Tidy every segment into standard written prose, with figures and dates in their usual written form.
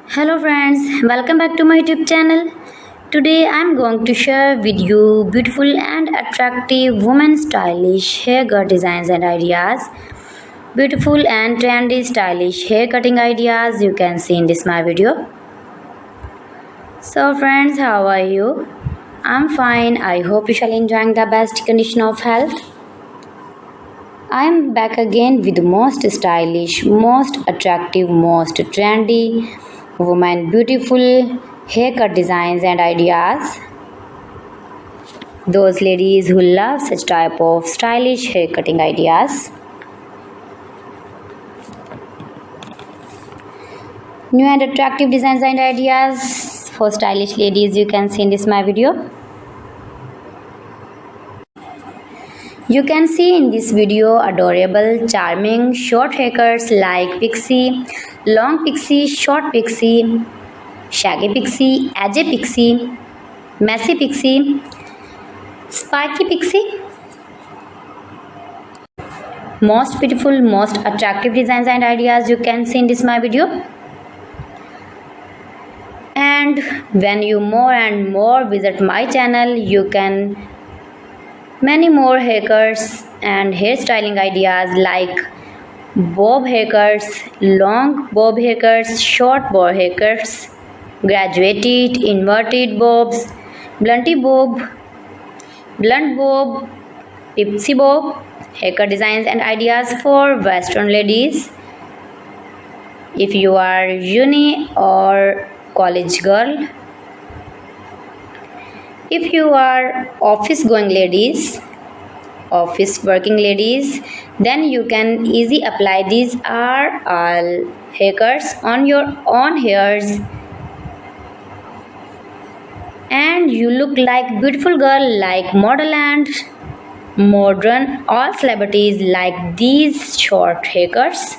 Hello friends, welcome back to my YouTube channel. Today I am going to share with you beautiful and attractive women stylish haircut designs and ideas. Beautiful and trendy stylish hair cutting ideas you can see in this my video. So friends, how are you? I'm fine. I hope you shall enjoying the best condition of health. I am back again with the most stylish, most attractive, most trendy, women beautiful haircut designs and ideas. Those ladies who love such type of stylish hair cutting ideas. New and attractive designs and ideas for stylish ladies you can see in this my video. You can see in this video adorable, charming, short haircuts like pixie, long pixie, short pixie, shaggy pixie, edgy pixie, messy pixie, spiky pixie. Most beautiful, most attractive designs and ideas you can see in this my video. And when you more and more visit my channel, you can many more haircuts and hairstyling ideas like bob haircuts, long bob haircuts, short bob haircuts, graduated, inverted bobs, blunty bob, blunt bob, pixie bob, haircut designs and ideas for western ladies. If you are uni or college girl, if you are office going ladies, office working ladies, then you can easily apply these are all haircuts on your own hairs and you look like beautiful girl, like model and modern. All celebrities like these short haircuts.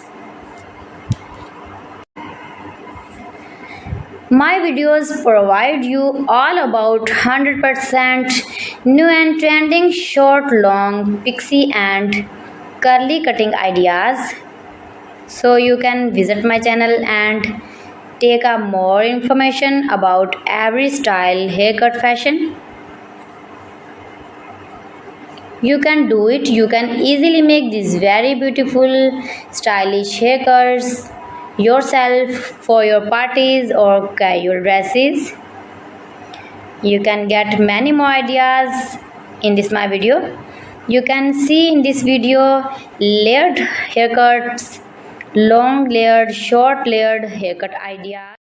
My videos provide you all about 100% new and trending short, long, pixie and curly cutting ideas. So you can visit my channel and take a more information about every style haircut fashion. You can do it. You can easily make these very beautiful stylish haircuts yourself for your parties or casual dresses. You can get many more ideas in this my video. You can see in this video layered haircuts, long layered, short layered haircut ideas.